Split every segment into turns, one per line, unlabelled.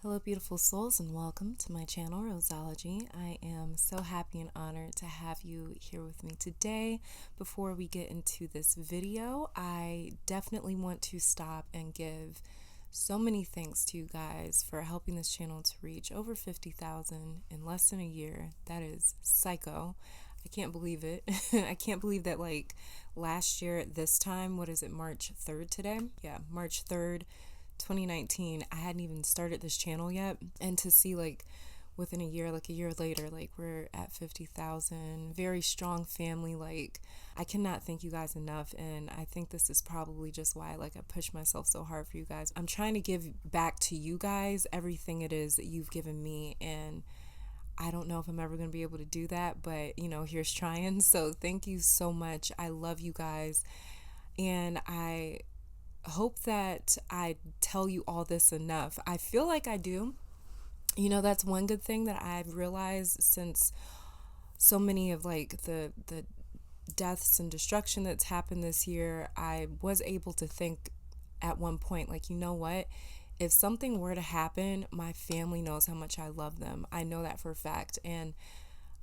Hello, beautiful souls, and welcome to my channel, Roseology. I am so happy and honored to have you here with me today. Before we get into this video, I definitely want to stop and give so many thanks to you guys for helping this channel to reach over 50,000 in less than a year. That is psycho. I can't believe it. I can't believe that last year at this time, what is it, March 3rd today? Yeah, March 3rd. 2019, I hadn't even started this channel yet, and to see within a year later, we're at 50,000, very strong family. I cannot thank you guys enough, and I think this is probably just why I push myself so hard for you guys. I'm trying to give back to you guys everything it is that you've given me, and I don't know if I'm ever going to be able to do that, but here's trying. So thank you so much. I love you guys, and I hope that I tell you all this enough. I feel like I do. That's one good thing that I've realized since so many of the deaths and destruction that's happened this year. I was able to think at one point, you know what? If something were to happen, my family knows how much I love them. I know that for a fact, and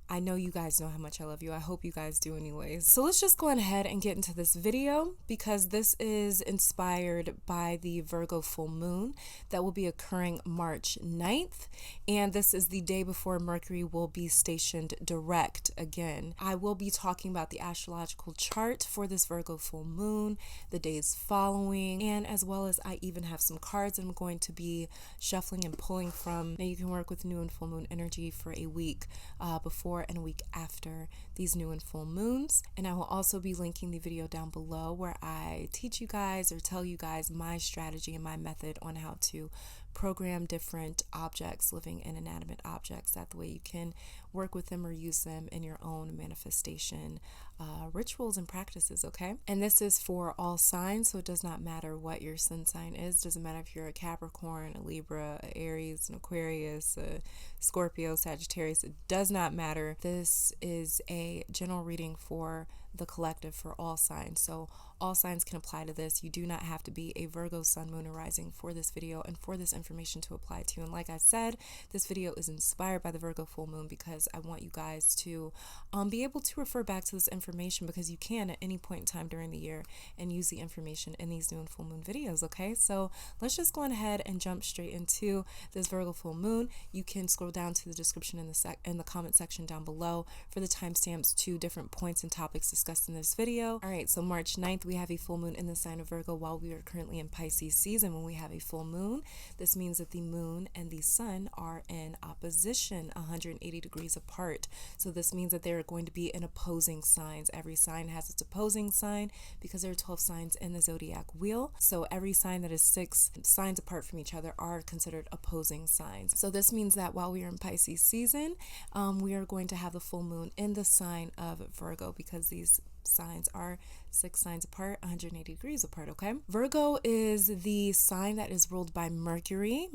I know you guys know how much I love you. I hope you guys do anyways. So let's just go ahead and get into this video, because this is inspired by the Virgo Full Moon that will be occurring March 9th. And this is the day before Mercury will be stationed direct again. I will be talking about the astrological chart for this Virgo Full Moon, the days following, and as well as I even have some cards I'm going to be shuffling and pulling from. Now you can work with new and full moon energy for a week before and a week after these new and full moons. And I will also be linking the video down below where I teach you guys or tell you guys my strategy and my method on how to program different objects, living and inanimate objects. That the way you can work with them or use them in your own manifestation rituals and practices, okay? And this is for all signs, so it does not matter what your sun sign is. Doesn't matter if you're a Capricorn, a Libra, a Aries, an Aquarius, a Scorpio, Sagittarius. It does not matter. This is a general reading for the collective for all signs. So all signs can apply to this. You do not have to be a Virgo sun, moon, or rising for this video and for this information to apply to you. And like I said, this video is inspired by the Virgo full moon because I want you guys to be able to refer back to this information, because you can at any point in time during the year and use the information in these new and full moon videos. Okay, so let's just go ahead and jump straight into this Virgo full moon. You can scroll down to the description in the comment section down below for the timestamps to different points and topics discussed in this video. All right, so March 9th, we have a full moon in the sign of Virgo while we are currently in Pisces season. When we have a full moon, this means that the moon and the sun are in opposition, 180 degrees apart. So this means that they are going to be in opposing signs. Every sign has its opposing sign because there are 12 signs in the zodiac wheel. So every sign that is 6 signs apart from each other are considered opposing signs. So this means that while we are in Pisces season, we are going to have the full moon in the sign of Virgo, because these signs are 6 signs apart, 180 degrees apart, okay? Virgo is the sign that is ruled by Mercury,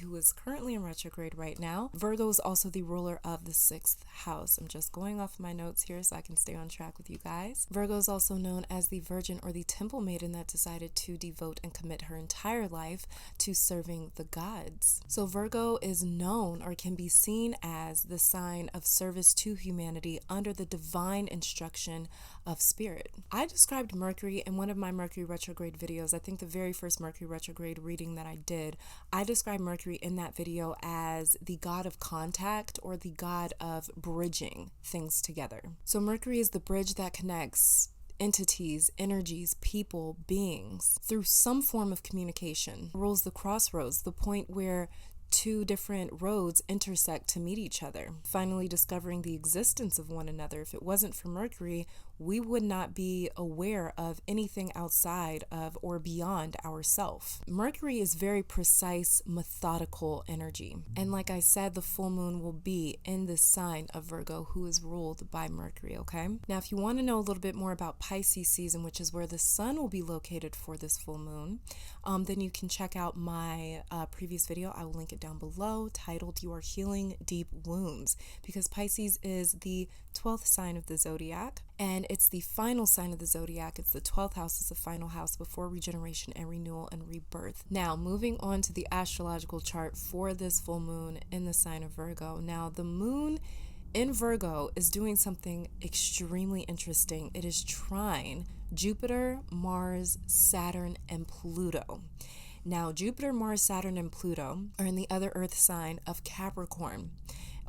who is currently in retrograde right now. Virgo is also the ruler of the 6th house. I'm just going off my notes here so I can stay on track with you guys. Virgo is also known as the virgin or the temple maiden that decided to devote and commit her entire life to serving the gods. So Virgo is known or can be seen as the sign of service to humanity under the divine instruction of spirit. I described Mercury in one of my Mercury retrograde videos. I think the very first Mercury retrograde reading that I did, I described Mercury in that video as the god of contact or the god of bridging things together. So Mercury is the bridge that connects entities, energies, people, beings through some form of communication. It rules the crossroads, the point where two different roads intersect to meet each other, finally discovering the existence of one another. If it wasn't for Mercury, we would not be aware of anything outside of or beyond ourself. Mercury is very precise, methodical energy. And like I said, the full moon will be in the sign of Virgo, who is ruled by Mercury, okay? Now, if you want to know a little bit more about Pisces season, which is where the sun will be located for this full moon, then you can check out my previous video. I will link it down below, titled "You Are Healing Deep Wounds," because Pisces is the 12th sign of the zodiac. And it's the final sign of the zodiac. It's the 12th house. It's the final house before regeneration and renewal and rebirth. Now, moving on to the astrological chart for this full moon in the sign of Virgo. Now, the moon in Virgo is doing something extremely interesting. It is trine Jupiter, Mars, Saturn, and Pluto. Now, Jupiter, Mars, Saturn, and Pluto are in the other earth sign of Capricorn.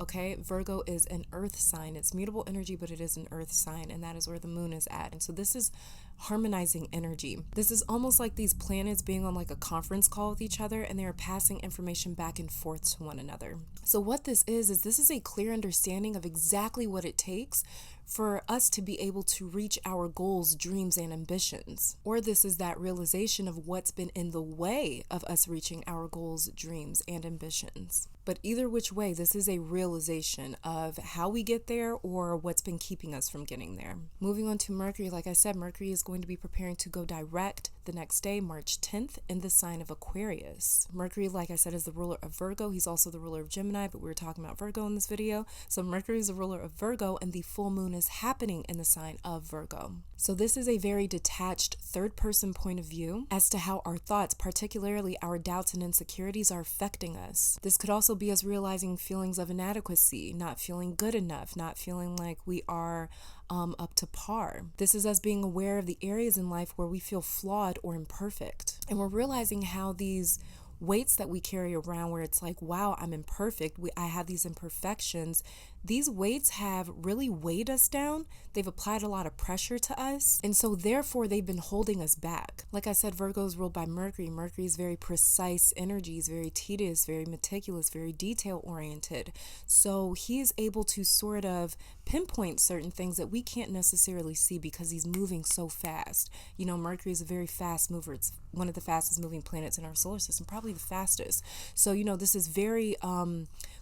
Okay, Virgo is an earth sign. It's mutable energy, but it is an earth sign, and that is where the moon is at. And so this is harmonizing energy. This is almost like these planets being on like a conference call with each other, and they are passing information back and forth to one another. So what this is this is a clear understanding of exactly what it takes for us to be able to reach our goals, dreams, and ambitions. Or this is that realization of what's been in the way of us reaching our goals, dreams, and ambitions. But either which way, this is a realization of how we get there or what's been keeping us from getting there. Moving on to Mercury, like I said, Mercury is going to be preparing to go direct the next day, March 10th, in the sign of Aquarius. Mercury, like I said, is the ruler of Virgo. He's also the ruler of Gemini, but we were talking about Virgo in this video. So Mercury is the ruler of Virgo, and the full moon is happening in the sign of Virgo. So this is a very detached third-person point of view as to how our thoughts, particularly our doubts and insecurities, are affecting us. This could also be us realizing feelings of inadequacy, not feeling good enough, not feeling like we are up to par. This is us being aware of the areas in life where we feel flawed or imperfect. And we're realizing how these weights that we carry around, where it's like, wow, I'm imperfect, I have these imperfections, these weights have really weighed us down. They've applied a lot of pressure to us, and so therefore they've been holding us back. Like I said, Virgo is ruled by Mercury. Mercury is very precise energy, is very tedious, very meticulous, very detail oriented. So he is able to sort of pinpoint certain things that we can't necessarily see because he's moving so fast. You know, Mercury is a very fast mover. It's one of the fastest moving planets in our solar system, probably the fastest. So, you know, this is very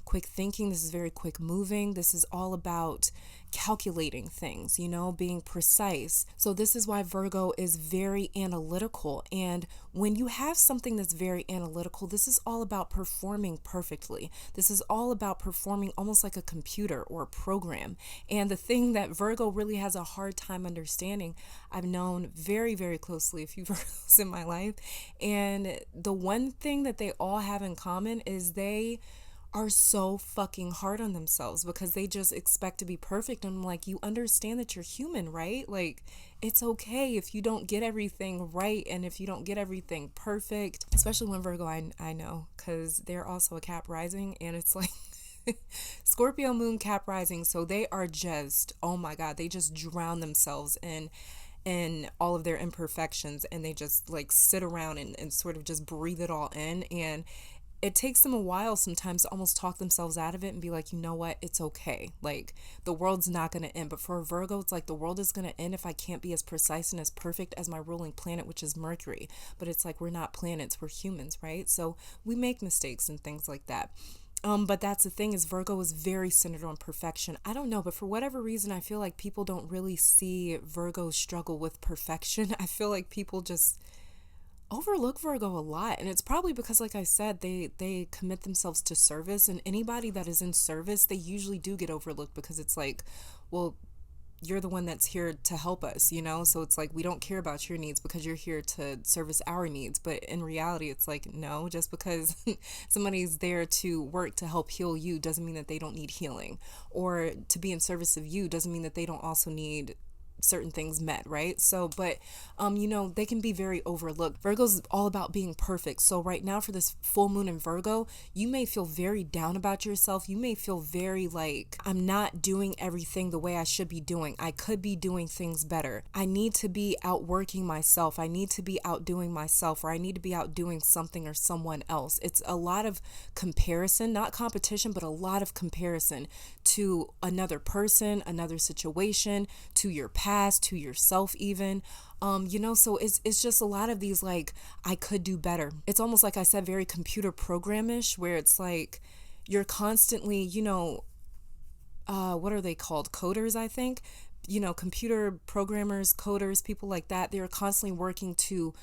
quick thinking. This is very quick moving. This is all about calculating things, you know, being precise. So this is why Virgo is very analytical. And when you have something that's very analytical, this is all about performing perfectly. This is all about performing almost like a computer or a program. And the thing that Virgo really has a hard time understanding, I've known very, very closely a few Virgos in my life. And the one thing that they all have in common is they are so fucking hard on themselves because they just expect to be perfect. And I'm like, you understand that you're human, right? Like, it's okay if you don't get everything right and if you don't get everything perfect, especially when Virgo, I know, because they're also a Cap rising, and it's like Scorpio moon, Cap rising. So they are just, oh my God, they just drown themselves in all of their imperfections, and they just like sit around and sort of just breathe it all in. And it takes them a while sometimes to almost talk themselves out of it and be like, you know what, it's okay. Like, the world's not going to end. But for a Virgo, it's like the world is going to end if I can't be as precise and as perfect as my ruling planet, which is Mercury. But it's like, we're not planets, we're humans, right? So we make mistakes and things like that. But that's the thing, is Virgo is very centered on perfection. I don't know, but for whatever reason, I feel like people don't really see Virgo struggle with perfection. I feel like people just overlook Virgo a lot, and it's probably because, like I said, they commit themselves to service, and anybody that is in service, they usually do get overlooked because it's like, well, you're the one that's here to help us, you know? So it's like, we don't care about your needs because you're here to service our needs. But in reality, it's like, no, just because somebody's there to work to help heal you doesn't mean that they don't need healing, or to be in service of you doesn't mean that they don't also need certain things met, right? So, but you know, they can be very overlooked. Virgo's all about being perfect. So right now, for this full moon in Virgo, you may feel very down about yourself. You may feel very like, I'm not doing everything the way I should be doing. I could be doing things better. I need to be outworking myself. I need to be outdoing myself, or I need to be outdoing something or someone else. It's a lot of comparison, not competition, but a lot of comparison to another person, another situation, to your past, to yourself even. You know, so it's just a lot of these, like, I could do better. It's almost, like I said, very computer programish, where it's like you're constantly, you know, what are they called? Coders, I think. You know, computer programmers, coders, people like that, they're constantly working to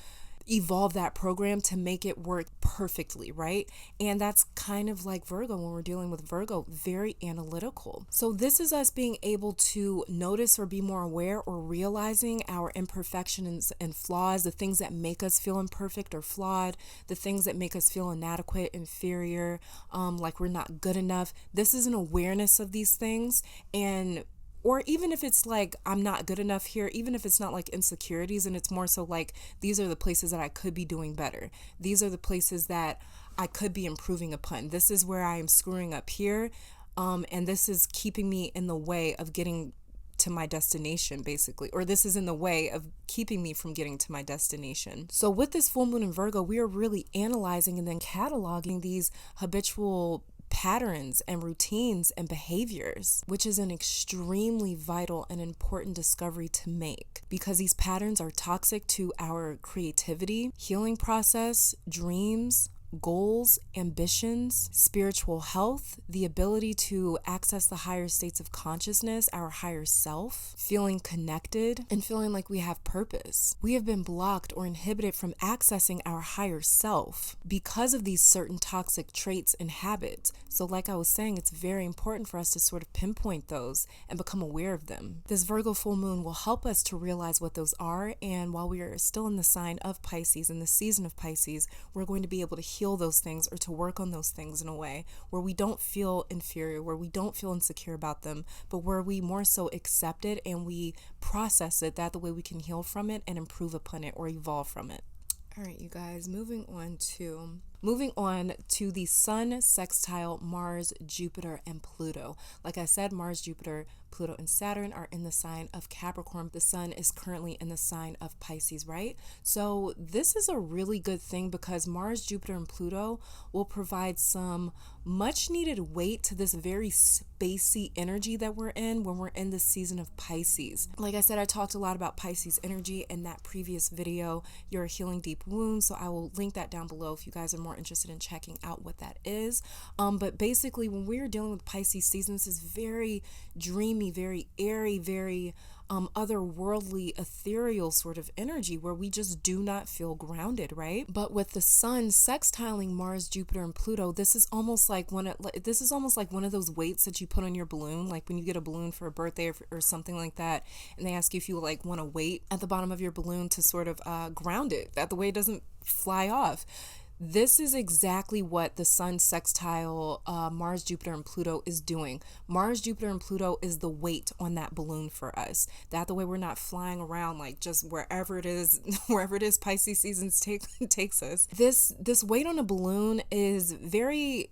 evolve that program to make it work perfectly, right? And that's kind of like Virgo when we're dealing with Virgo, very analytical. So this is us being able to notice or be more aware or realizing our imperfections and flaws, the things that make us feel imperfect or flawed, the things that make us feel inadequate, inferior, like we're not good enough. This is an awareness of these things. And or even if it's like, I'm not good enough here, even if it's not like insecurities, and it's more so like, these are the places that I could be doing better. These are the places that I could be improving upon. This is where I am screwing up here. And this is keeping me in the way of getting to my destination, basically, or this is in the way of keeping me from getting to my destination. So with this full moon in Virgo, we are really analyzing and then cataloging these habitual patterns and routines and behaviors, which is an extremely vital and important discovery to make, because these patterns are toxic to our creativity, healing process, dreams, goals, ambitions, spiritual health, the ability to access the higher states of consciousness, our higher self, feeling connected, and feeling like we have purpose. We have been blocked or inhibited from accessing our higher self because of these certain toxic traits and habits. So like I was saying, it's very important for us to sort of pinpoint those and become aware of them. This Virgo full moon will help us to realize what those are, and while we are still in the sign of Pisces, in the season of Pisces, we're going to be able to heal those things or to work on those things in a way where we don't feel inferior, where we don't feel insecure about them, but where we more so accept it and we process it, that the way we can heal from it and improve upon it or evolve from it. All right, you guys, moving on to the Sun sextile Mars, Jupiter, and Pluto. Like I said, Mars, Jupiter, Pluto, and Saturn are in the sign of Capricorn. The Sun is currently in the sign of Pisces, right? So this is a really good thing because Mars, Jupiter, and Pluto will provide some much needed weight to this very spacey energy that we're in when we're in the season of Pisces. Like I said, I talked a lot about Pisces energy in that previous video, Your Healing Deep Wounds. So I will link that down below if you guys are more interested in checking out what that is. But basically, when we're dealing with Pisces season, this is very dreamy, very airy, very otherworldly, ethereal sort of energy where we just do not feel grounded, right? But with the Sun sextiling Mars, Jupiter, and Pluto, this is almost like one of those weights that you put on your balloon, like when you get a balloon for a birthday or something like that, and they ask you if you like want a weight at the bottom of your balloon to sort of ground it, that the way it doesn't fly off. This is exactly what the Sun sextile Mars, Jupiter, and Pluto is doing. Mars, Jupiter, and Pluto is the weight on that balloon for us. That the way we're not flying around like just wherever it is Pisces seasons takes us. This weight on a balloon is very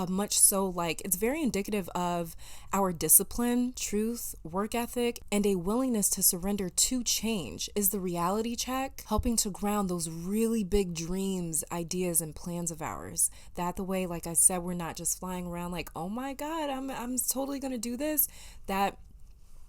much so like it's very indicative of our discipline, truth, work ethic, and a willingness to surrender to change. Is the reality check helping to ground those really big dreams, ideas, and plans of ours. That the way, like I said, we're not just flying around like, oh my God, I'm totally gonna do this. That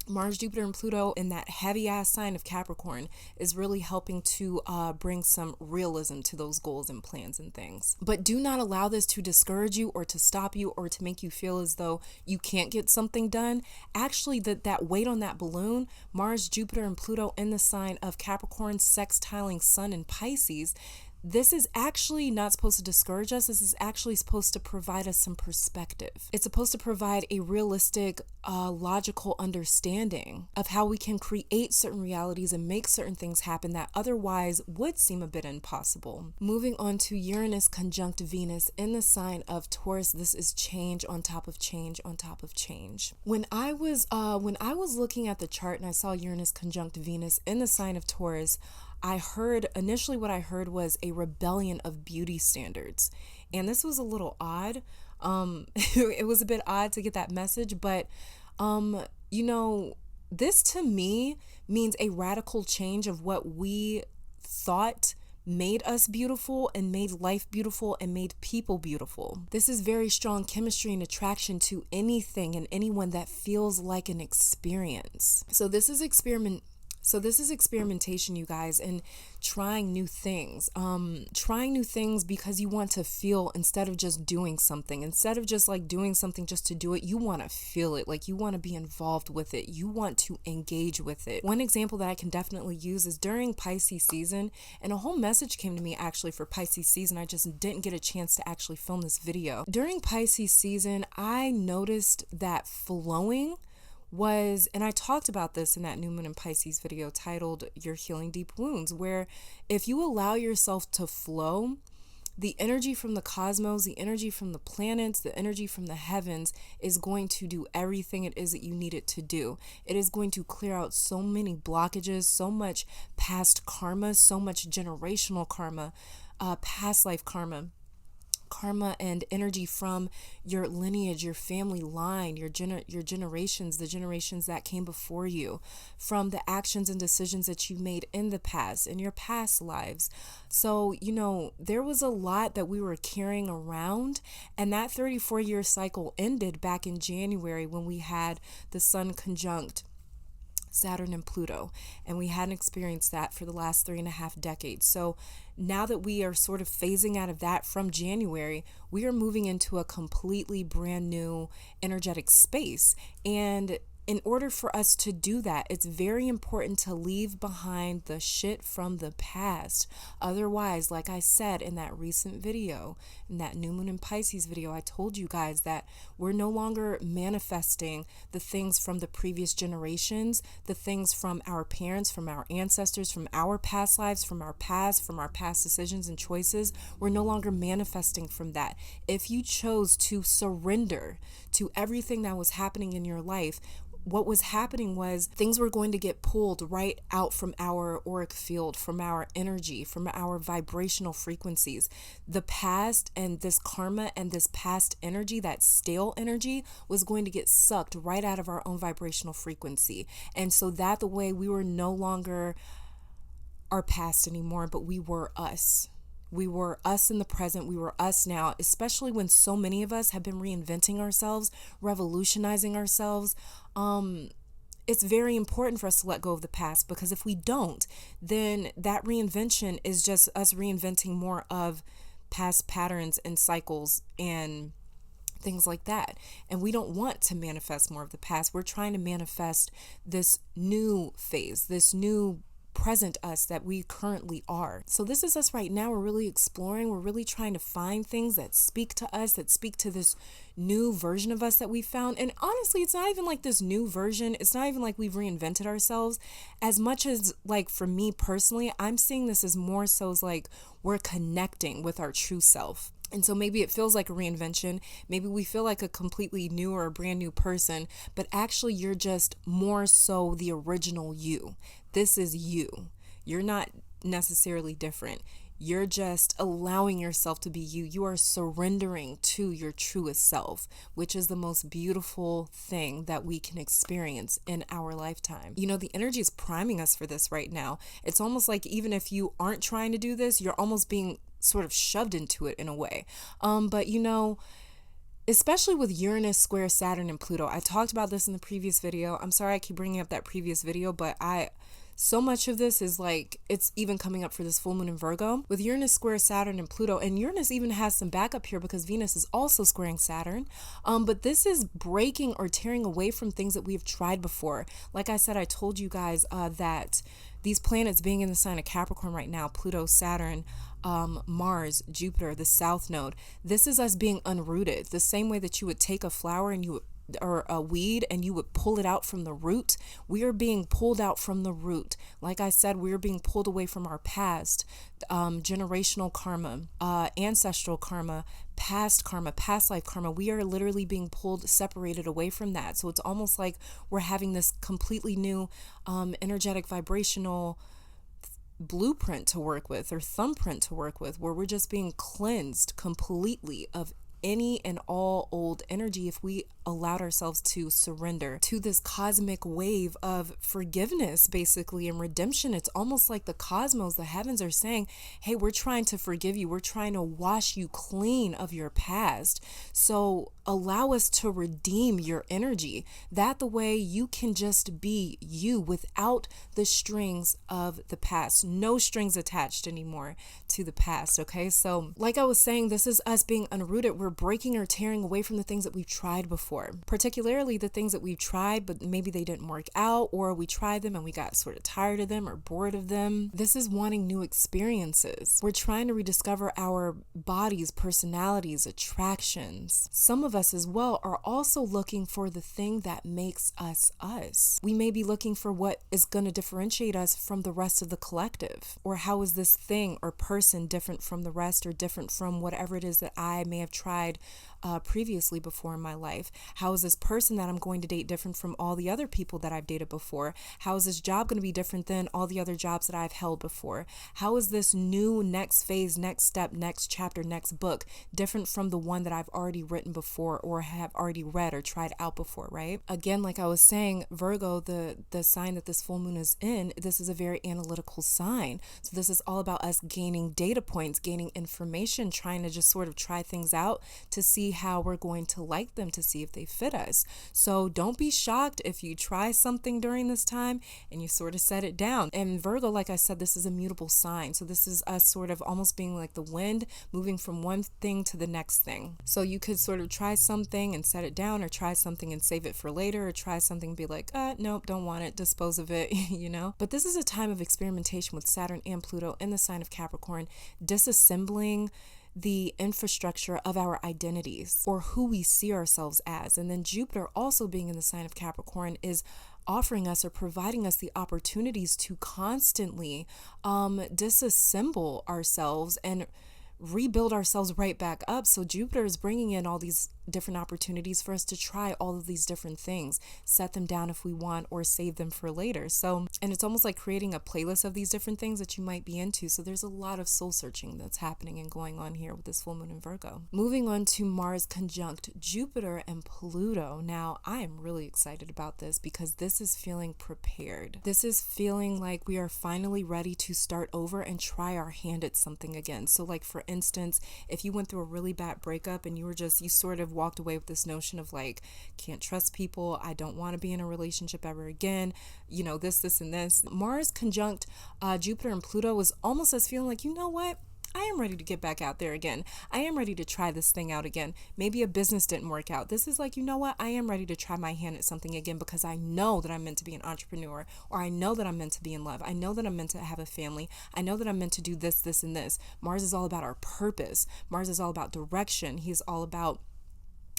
Mars, Jupiter, and Pluto in that heavy ass sign of Capricorn is really helping to bring some realism to those goals and plans and things. But do not allow this to discourage you or to stop you or to make you feel as though you can't get something done. Actually, that weight on that balloon, Mars, Jupiter, and Pluto in the sign of Capricorn sextiling Sun and Pisces, this is actually not supposed to discourage us. This is actually supposed to provide us some perspective. It's supposed to provide a realistic, logical understanding of how we can create certain realities and make certain things happen that otherwise would seem a bit impossible. Moving on to Uranus conjunct Venus in the sign of Taurus. This is change on top of change on top of change. When I was looking at the chart and I saw Uranus conjunct Venus in the sign of Taurus, initially what I heard was a rebellion of beauty standards. And this was a little odd. It was a bit odd to get that message, but, this to me means a radical change of what we thought made us beautiful and made life beautiful and made people beautiful. This is very strong chemistry and attraction to anything and anyone that feels like an experience. So this is experimentation, you guys. And trying new things, because you want to feel instead of just doing something, instead of just like doing something just to do it, you want to feel it, like you want to be involved with it, you want to engage with it. One example that I can definitely use is during Pisces season, and a whole message came to me actually for Pisces season. I just didn't get a chance to actually film this video. During Pisces season, I noticed that flowing was, and I talked about this in that New Moon in Pisces video titled You're Healing Deep Wounds, where if you allow yourself to flow, the energy from the cosmos, the energy from the planets, the energy from the heavens is going to do everything it is that you need it to do. It is going to clear out so many blockages, so much past karma, so much generational karma, past life karma and energy from your lineage, your family line, your generations, the generations that came before you, from the actions and decisions that you made in the past, in your past lives. So, there was a lot that we were carrying around, and that 34-year cycle ended back in January when we had the Sun conjunct Saturn and Pluto, and we hadn't experienced that for the last 3.5 decades. So now that we are sort of phasing out of that from January, we are moving into a completely brand new energetic space. And in order for us to do that, it's very important to leave behind the shit from the past. Otherwise, like I said in that recent video, in that New Moon in Pisces video, I told you guys that we're no longer manifesting the things from the previous generations, the things from our parents, from our ancestors, from our past lives, from our past decisions and choices. We're no longer manifesting from that. If you chose to surrender to everything that was happening in your life, what was happening was things were going to get pulled right out from our auric field, from our energy, from our vibrational frequencies. The past and this karma and this past energy, that stale energy, was going to get sucked right out of our own vibrational frequency. And so that the way we were no longer our past anymore, but we were us. We were us in the present. We were us now, especially when so many of us have been reinventing ourselves, revolutionizing ourselves. It's very important for us to let go of the past, because if we don't, then that reinvention is just us reinventing more of past patterns and cycles and things like that. And we don't want to manifest more of the past. We're trying to manifest this new phase, this new present us that we currently are. So this is us right now. We're really exploring. We're really trying to find things that speak to us, that speak to this new version of us that we found. And honestly, it's not even like this new version. It's not even like we've reinvented ourselves as much as, like, for me personally, I'm seeing this as more so as like we're connecting with our true self. And so maybe it feels like a reinvention. Maybe we feel like a completely new or a brand new person, but actually you're just more so the original you. This is you. You're not necessarily different. You're just allowing yourself to be you. You are surrendering to your truest self, which is the most beautiful thing that we can experience in our lifetime. The energy is priming us for this right now. It's almost like even if you aren't trying to do this, you're almost being sort of shoved into it in a way. But especially with Uranus square Saturn and Pluto, I talked about this in the previous video. I'm sorry I keep bringing up that previous video, but so much of this is like, it's even coming up for this full moon in Virgo with Uranus square Saturn and Pluto. And Uranus even has some backup here because Venus is also squaring Saturn. But this is breaking or tearing away from things that we've tried before. Like I said, I told you guys that these planets being in the sign of Capricorn right now, Pluto, Saturn, Mars, Jupiter, the South Node, this is us being unrooted. The same way that you would take a flower and you would, or a weed, and you would pull it out from the root. We are being pulled out from the root. Like I said, we are being pulled away from our past, generational karma, ancestral karma, past life karma. We are literally being pulled, separated away from that. So it's almost like we're having this completely new energetic vibrational blueprint to work with, or thumbprint to work with, where we're just being cleansed completely of any and all old energy if we allowed ourselves to surrender to this cosmic wave of forgiveness, basically, and redemption. It's almost like the cosmos, the heavens are saying, hey, we're trying to forgive you. We're trying to wash you clean of your past. So allow us to redeem your energy. That the way you can just be you without the strings of the past. No strings attached anymore to the past. Okay. So like I was saying, this is us being unrooted. We're breaking or tearing away from the things that we've tried before, particularly the things that we've tried, but maybe they didn't work out, or we tried them and we got sort of tired of them or bored of them. This is wanting new experiences. We're trying to rediscover our bodies, personalities, attractions. Some of us as well are also looking for the thing that makes us us. We may be looking for what is going to differentiate us from the rest of the collective, or how is this thing or person different from the rest, or different from whatever it is that I may have tried previously before in my life. How is this person that I'm going to date different from all the other people that I've dated before? How is this job going to be different than all the other jobs that I've held before? How is this new next phase, next step, next chapter, next book different from the one that I've already written before or have already read or tried out before, right? Again, like I was saying, Virgo, the sign that this full moon is in, this is a very analytical sign. So this is all about us gaining data points, gaining information, trying to just sort of try things out to see how we're going to like them, to see if they fit us. So don't be shocked if you try something during this time and you sort of set it down. And Virgo, like I said, this is a mutable sign. So this is us sort of almost being like the wind, moving from one thing to the next thing. So you could sort of try something and set it down, or try something and save it for later, or try something and be like, nope, don't want it, dispose of it, you know? But this is a time of experimentation with Saturn and Pluto in the sign of Capricorn, disassembling the infrastructure of our identities, or who we see ourselves as. And then Jupiter also being in the sign of Capricorn is offering us or providing us the opportunities to constantly disassemble ourselves and rebuild ourselves right back up. So Jupiter is bringing in all these different opportunities for us to try all of these different things, set them down if we want, or save them for later. So, and it's almost like creating a playlist of these different things that you might be into. So there's a lot of soul searching that's happening and going on here with this full moon in Virgo. Moving on to Mars conjunct Jupiter and Pluto. Now, I am really excited about this because this is feeling prepared. This is feeling like we are finally ready to start over and try our hand at something again. So like, for instance, if you went through a really bad breakup and you sort of walked away with this notion of like, can't trust people, I don't want to be in a relationship ever again, you know, this and this. Mars conjunct Jupiter and Pluto was almost as feeling like, you know what, I am ready to get back out there again. I am ready to try this thing out again. Maybe a business didn't work out. This is like, you know what, I am ready to try my hand at something again, because I know that I'm meant to be an entrepreneur, or I know that I'm meant to be in love. I know that I'm meant to have a family. I know that I'm meant to do this, and this. Mars is all about our purpose. Mars is all about direction. He's all about,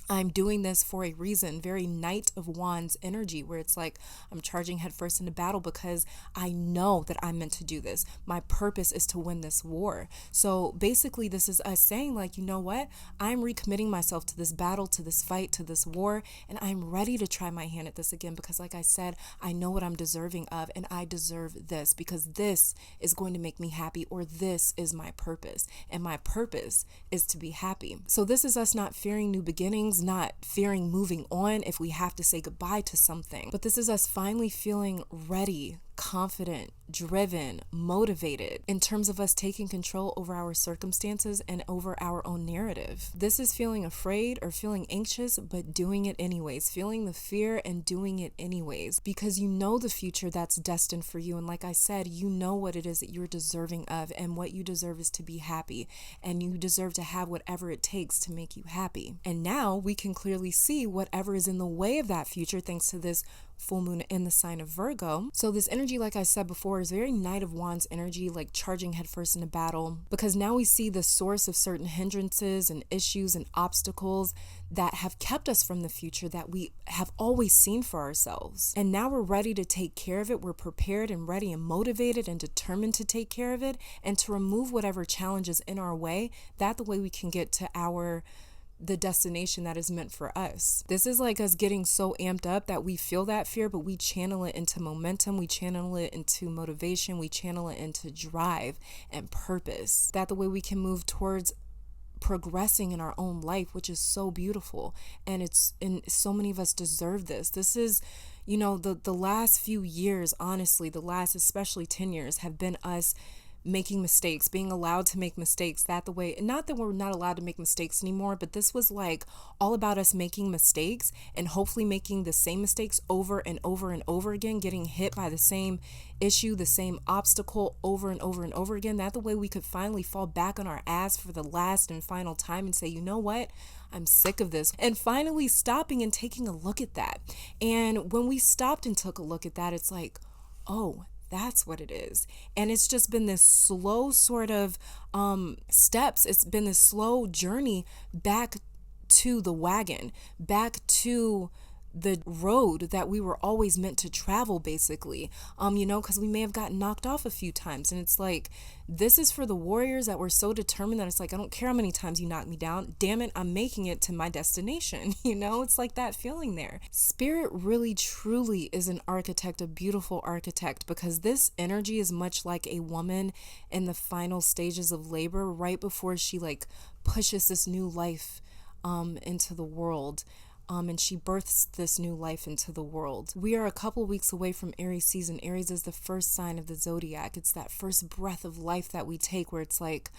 I'm doing this for a reason. Very Knight of Wands energy, where it's like I'm charging headfirst into battle because I know that I'm meant to do this. My purpose is to win this war. So basically this is us saying like, you know what? I'm recommitting myself to this battle, to this fight, to this war, and I'm ready to try my hand at this again because like I said, I know what I'm deserving of, and I deserve this because this is going to make me happy, or this is my purpose, and my purpose is to be happy. So this is us not fearing new beginnings, not fearing moving on if we have to say goodbye to something. But this is us finally feeling ready, confident, driven, motivated in terms of us taking control over our circumstances and over our own narrative. This is feeling afraid or feeling anxious, but doing it anyways, feeling the fear and doing it anyways, because you know the future that's destined for you. And like I said, you know what it is that you're deserving of, and what you deserve is to be happy, and you deserve to have whatever it takes to make you happy. And now we can clearly see whatever is in the way of that future thanks to this full moon in the sign of Virgo. So this energy, like I said before, is very Knight of Wands energy, like charging headfirst into battle, because now we see the source of certain hindrances and issues and obstacles that have kept us from the future that we have always seen for ourselves. And now we're ready to take care of it. We're prepared and ready and motivated and determined to take care of it and to remove whatever challenges in our way. That the way we can get to the destination that is meant for us. This is like us getting so amped up that we feel that fear, but we channel it into momentum, we channel it into motivation, we channel it into drive and purpose. That the way we can move towards progressing in our own life, which is so beautiful. And so many of us deserve this. This is, the last few years, honestly, the last especially 10 years have been us making mistakes, being allowed to make mistakes. Not that we're not allowed to make mistakes anymore, but this was like all about us making mistakes and hopefully making the same mistakes over and over and over again, getting hit by the same issue, the same obstacle over and over and over again. That the way we could finally fall back on our ass for the last and final time and say, you know what? I'm sick of this. And finally stopping and taking a look at that. And when we stopped and took a look at that, it's like, oh, that's what it is. And it's just been this slow sort of steps. It's been this slow journey back to the wagon, back to the road that we were always meant to travel, basically, because we may have gotten knocked off a few times. And it's like, this is for the warriors that were so determined that it's like, I don't care how many times you knock me down. Damn it, I'm making it to my destination. It's like that feeling there. Spirit really, truly is an architect, a beautiful architect, because this energy is much like a woman in the final stages of labor, right before she like pushes this new life into the world. And she births this new life into the world. We are a couple weeks away from Aries season. Aries is the first sign of the zodiac. It's that first breath of life that we take where it's like,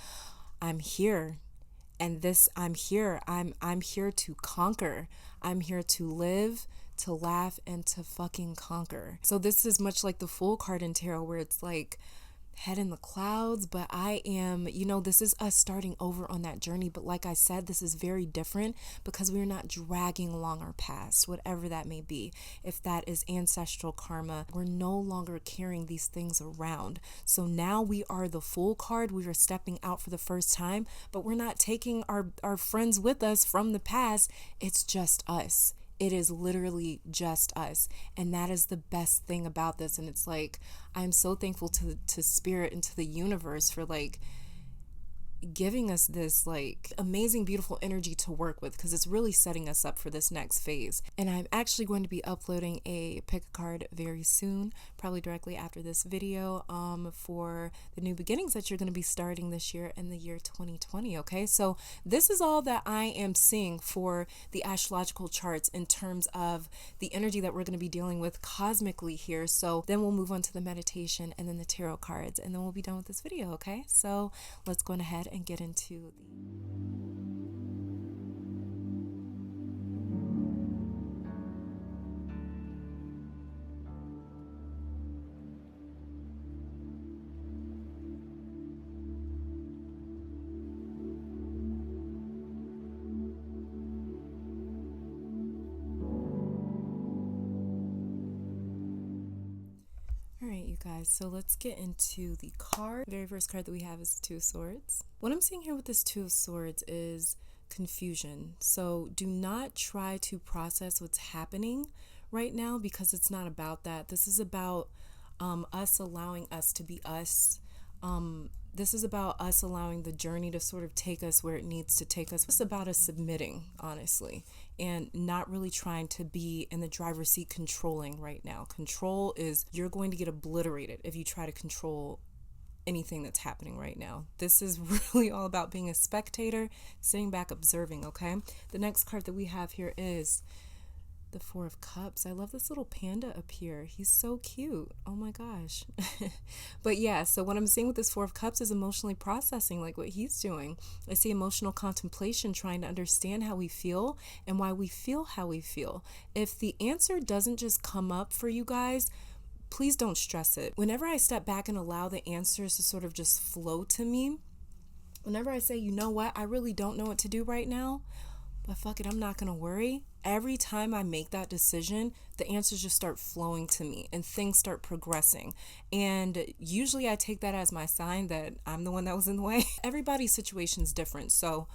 I'm here. And I'm here. I'm here to conquer. I'm here to live, to laugh, and to fucking conquer. So this is much like the Fool card in tarot, where it's like, head in the clouds, but I am, this is us starting over on that journey. But like I said, this is very different because we're not dragging along our past, whatever that may be. If that is ancestral karma, we're no longer carrying these things around. So now we are the Fool card. We are stepping out for the first time, but we're not taking our friends with us from the past. It's just us. It is literally just us. And that is the best thing about this. And it's like, I'm so thankful to Spirit and to the universe for like giving us this like amazing, beautiful energy to work with, because it's really setting us up for this next phase. And I'm actually going to be uploading a pick a card very soon, probably directly after this video, for the new beginnings that you're going to be starting this year in the year 2020. Okay, so this is all that I am seeing for the astrological charts in terms of the energy that we're going to be dealing with cosmically here. So then we'll move on to the meditation and then the tarot cards, and then we'll be done with this video. Okay, so let's go ahead and get into you guys, so let's get into the card. The very first card that we have is the Two of Swords. What I'm seeing here with this Two of Swords is confusion. So do not try to process what's happening right now, because it's not about that. This is about us allowing us to be us. This is about us allowing the journey to sort of take us where it needs to take us. It's about us submitting, honestly, and not really trying to be in the driver's seat controlling right now. Control is, you're going to get obliterated if you try to control anything that's happening right now. This is really all about being a spectator, sitting back, observing, okay? The next card that we have here is the Four of Cups. I love this little panda up here. He's so cute. Oh my gosh. But yeah, so what I'm seeing with this Four of Cups is emotionally processing, like what he's doing. I see emotional contemplation, trying to understand how we feel and why we feel how we feel. If the answer doesn't just come up for you guys, please don't stress it. Whenever I step back and allow the answers to sort of just flow to me, whenever I say, you know what, I really don't know what to do right now, but fuck it, I'm not gonna worry. Every time I make that decision, the answers just start flowing to me and things start progressing. And usually I take that as my sign that I'm the one that was in the way. Everybody's situation is different. So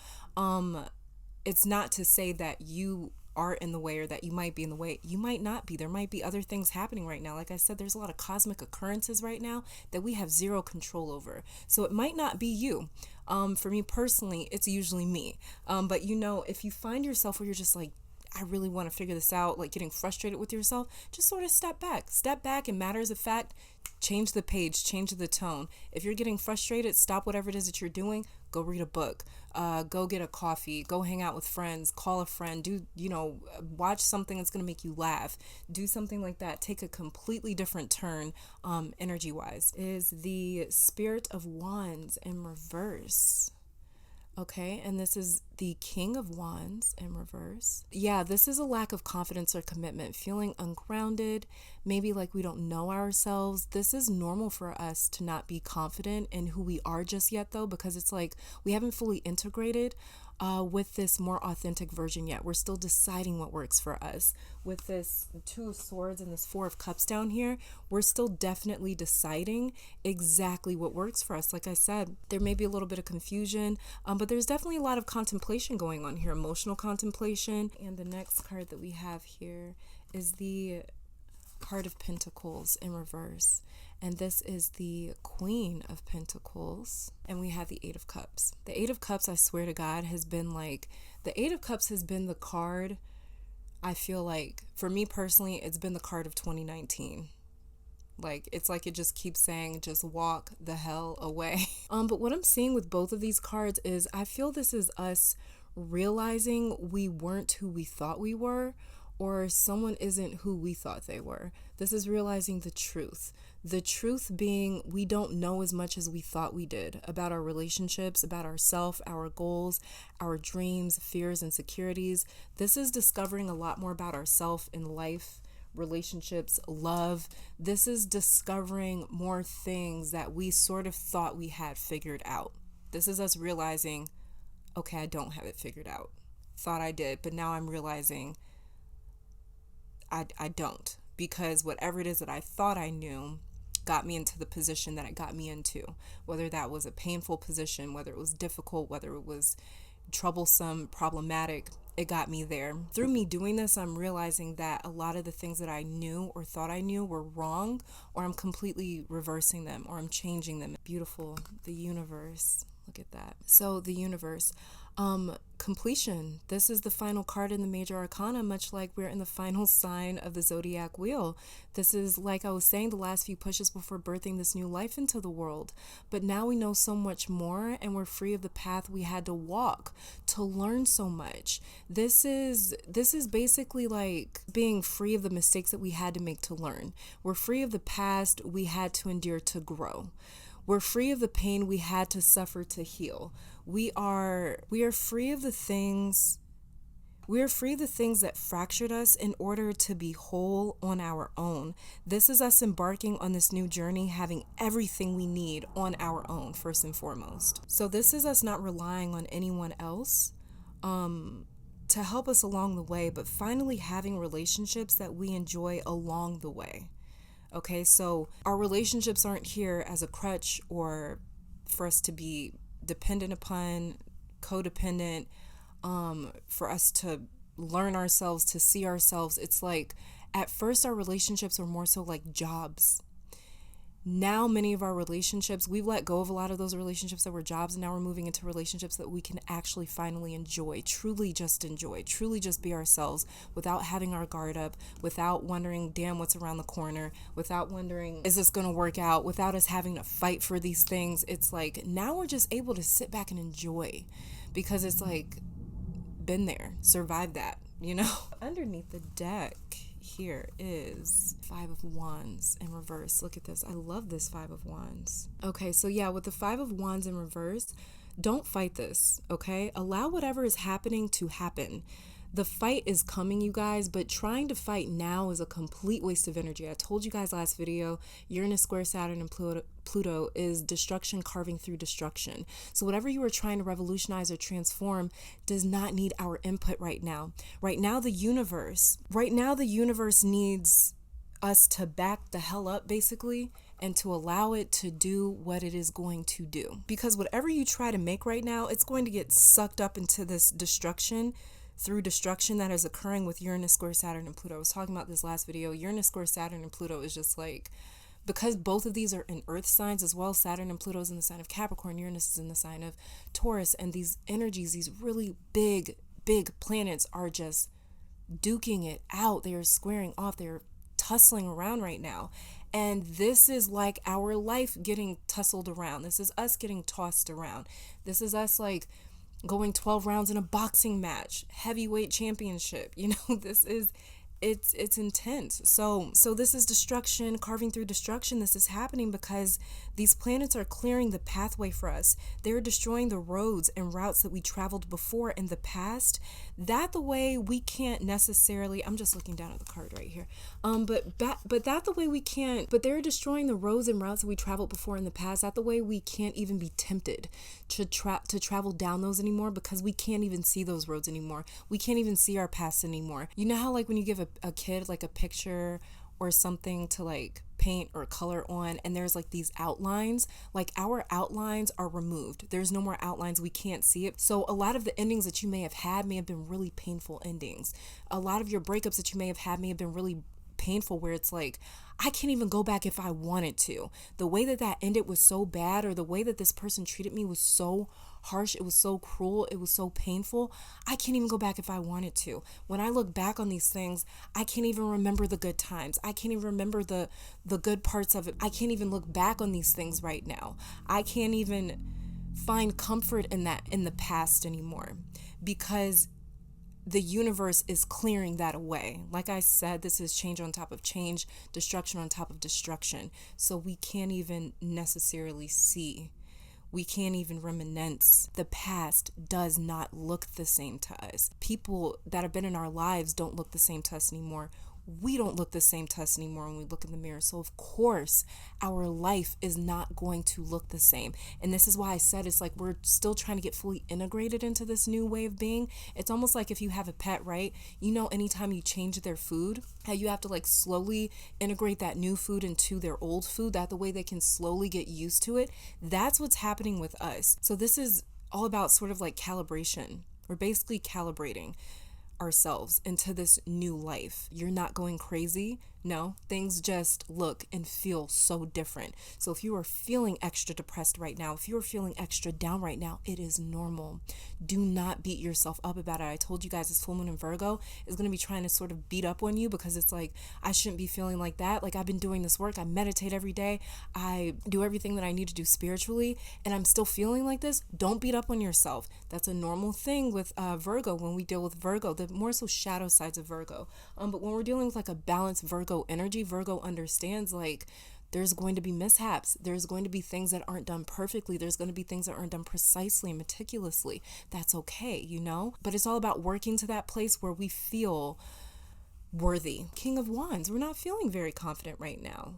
it's not to say that you are in the way or that you might be in the way. You might not be. There might be other things happening right now. Like I said, there's a lot of cosmic occurrences right now that we have zero control over. So it might not be you. For me personally, it's usually me. But you know, if you find yourself where you're just like, I really want to figure this out, like getting frustrated with yourself, just sort of step back, and matters of fact, change the page, change the tone. If you're getting frustrated, stop whatever it is that you're doing, go read a book, go get a coffee, go hang out with friends, call a friend, watch something that's going to make you laugh, do something like that. Take a completely different turn, energy wise. Is the Spirit of Wands in reverse. Okay, and this is the King of Wands in reverse. Yeah, this is a lack of confidence or commitment, feeling ungrounded, maybe like we don't know ourselves. This is normal for us to not be confident in who we are just yet, though, because it's like we haven't fully integrated with this more authentic version yet. We're still deciding what works for us. With this Two of Swords and this Four of Cups down here, we're still definitely deciding exactly what works for us. Like I said, there may be a little bit of confusion, but there's definitely a lot of contemplation going on here, emotional contemplation. And the next card that we have here is the Heart of Pentacles in reverse. And this is the Queen of Pentacles. And we have the Eight of Cups. The Eight of Cups, I swear to God, has been like, the Eight of Cups has been the card, I feel like, for me personally, it's been the card of 2019. Like, it's like it just keeps saying, just walk the hell away. But what I'm seeing with both of these cards is I feel this is us realizing we weren't who we thought we were, or someone isn't who we thought they were. This is realizing the truth. The truth being we don't know as much as we thought we did about our relationships, about ourselves, our goals, our dreams, fears, insecurities. This is discovering a lot more about ourselves in life, relationships, love. This is discovering more things that we sort of thought we had figured out. This is us realizing, okay, I don't have it figured out. Thought I did, but now I'm realizing I don't, because whatever it is that I thought I knew got me into the position that it got me into, whether that was a painful position, whether it was difficult, whether it was troublesome, problematic, it got me there. Through me doing this, I'm realizing that a lot of the things that I knew or thought I knew were wrong, or I'm completely reversing them, or I'm changing them. Beautiful. The universe. Look at that. So the universe. Completion. This is the final card in the major arcana, much like we're in the final sign of the zodiac wheel. This is, like I was saying, the last few pushes before birthing this new life into the world. But now we know so much more, and we're free of the path we had to walk to learn so much. This is basically like being free of the mistakes that we had to make to learn. We're free of the past we had to endure to grow. We're free of the pain we had to suffer to heal. We are free of the things that fractured us in order to be whole on our own. This is us embarking on this new journey, having everything we need on our own, first and foremost. So this is us not relying on anyone else to help us along the way, but finally having relationships that we enjoy along the way. Okay, so our relationships aren't here as a crutch or for us to be dependent upon, codependent, for us to learn ourselves, to see ourselves. It's like at first our relationships were more so like jobs. Now many of our relationships, we've let go of a lot of those relationships that were jobs, and now we're moving into relationships that we can actually finally enjoy, truly just be ourselves without having our guard up, without wondering, damn, what's around the corner, without wondering, is this going to work out, without us having to fight for these things. It's like now we're just able to sit back and enjoy, because it's like been there, survived that, you know? Underneath the deck here is Five of Wands in reverse. Look at this. I love this Five of Wands. Okay, so yeah, with the Five of Wands in reverse, don't fight this, okay? Allow whatever is happening to happen. The fight is coming, you guys, but trying to fight now is a complete waste of energy. I told you guys last video, Uranus square Saturn and Pluto is destruction carving through destruction. So whatever you are trying to revolutionize or transform does not need our input right now. Right now, the universe needs us to back the hell up, basically, and to allow it to do what it is going to do. Because whatever you try to make right now, it's going to get sucked up into this destruction that is occurring with Uranus square Saturn and Pluto. I was talking about this last video. Uranus square Saturn and Pluto is just like, because both of these are in earth signs as well, Saturn and Pluto is in the sign of Capricorn, Uranus is in the sign of Taurus, and these energies, these really big planets are just duking it out. They are squaring off. They're tussling around right now. And this is like our life getting tussled around. This is us getting tossed around. This is us like going 12 rounds in a boxing match, heavyweight championship. You know, this is it's intense. So this is destruction, carving through destruction. This is happening because these planets are clearing the pathway for us. They're destroying the roads and routes that we traveled before in the past. That the way we can't necessarily, I'm just looking down at the card right here. But that the way we can't, but they're destroying the roads and routes that we traveled before in the past. That the way we can't even be tempted to travel down those anymore, because we can't even see those roads anymore. We can't even see our past anymore. You know how like when you give a kid like a picture or something to like paint or color on, and there's like these outlines, like our outlines are removed. There's no more outlines. We can't see it. So a lot of the endings that you may have had may have been really painful endings. A lot of your breakups that you may have had may have been really painful, where it's like, I can't even go back if I wanted to. The way that ended was so bad, or the way that this person treated me was so harsh, it was so cruel, it was so painful. I can't even go back if I wanted to. When I look back on these things, I can't even remember the good times. I can't even remember the good parts of it. I can't even look back on these things right now. I can't even find comfort in that in the past anymore, because the universe is clearing that away. Like I said, this is change on top of change, destruction on top of destruction. So we can't even necessarily see. We can't even reminisce. The past does not look the same to us. People that have been in our lives don't look the same to us anymore. We don't look the same to us anymore when we look in the mirror. So of course, our life is not going to look the same. And this is why I said it's like we're still trying to get fully integrated into this new way of being. It's almost like if you have a pet, right? You know, anytime you change their food, how you have to like slowly integrate that new food into their old food, that the way they can slowly get used to it. That's what's happening with us. So this is all about sort of like calibration. We're basically calibrating ourselves into this new life. You're not going crazy. No, things just look and feel so different. So if you are feeling extra depressed right now, if you are feeling extra down right now, it is normal. Do not beat yourself up about it. I told you guys this full moon in Virgo is going to be trying to sort of beat up on you, because it's like, I shouldn't be feeling like that. Like, I've been doing this work. I meditate every day. I do everything that I need to do spiritually, and I'm still feeling like this. Don't beat up on yourself. That's a normal thing with Virgo when we deal with Virgo, the more so shadow sides of Virgo. But when we're dealing with like a balanced Virgo energy, Virgo understands like there's going to be mishaps. There's going to be things that aren't done perfectly. There's going to be things that aren't done precisely and meticulously. That's okay, you know? But it's all about working to that place where we feel worthy. King of Wands, we're not feeling very confident right now.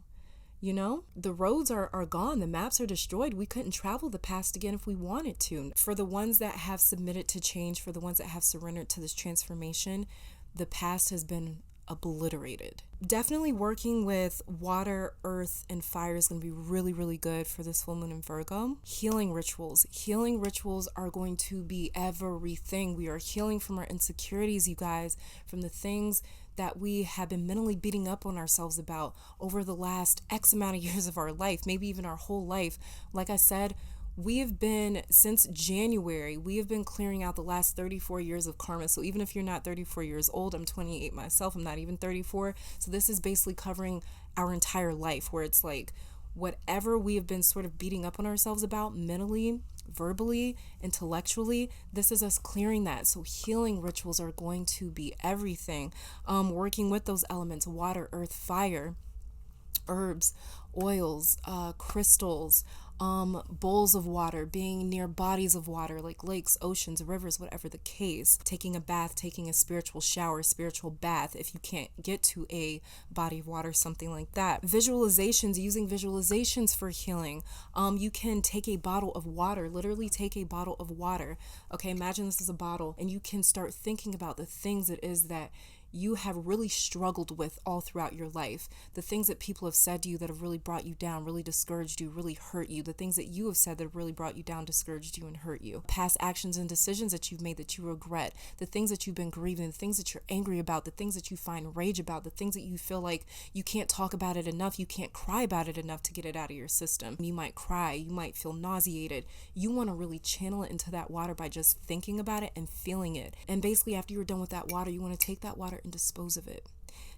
You know, the roads are gone. The maps are destroyed. We couldn't travel the past again if we wanted to. For the ones that have submitted to change, for the ones that have surrendered to this transformation, the past has been obliterated. Definitely working with water, earth, and fire is going to be really, really good for this full moon in Virgo. Healing rituals. Healing rituals are going to be everything. We are healing from our insecurities, you guys, from the things that we have been mentally beating up on ourselves about over the last X amount of years of our life, maybe even our whole life. Like I said, we have been, since January, we have been clearing out the last 34 years of karma. So even if you're not 34 years old, I'm 28 myself, I'm not even 34. So this is basically covering our entire life, where it's like whatever we have been sort of beating up on ourselves about mentally, verbally, intellectually, this is us clearing that. So healing rituals are going to be everything. Working with those elements, water, earth, fire, herbs, oils, crystals, bowls of water, being near bodies of water like lakes, oceans, rivers, whatever the case, taking a bath, taking a spiritual shower, spiritual bath if you can't get to a body of water, something like that. Visualizations, using visualizations for healing. You can take a bottle of water, literally take a bottle of water. Okay, imagine this is a bottle, and you can start thinking about the things it is that you have really struggled with all throughout your life, the things that people have said to you that have really brought you down, really discouraged you, really hurt you, the things that you have said that have really brought you down, discouraged you, and hurt you, past actions and decisions that you've made that you regret, the things that you've been grieving, the things that you're angry about, the things that you find rage about, the things that you feel like you can't talk about it enough, you can't cry about it enough to get it out of your system. You might cry, you might feel nauseated. You want to really channel it into that water by just thinking about it and feeling it. And basically after you're done with that water, you want to take that water water and dispose of it.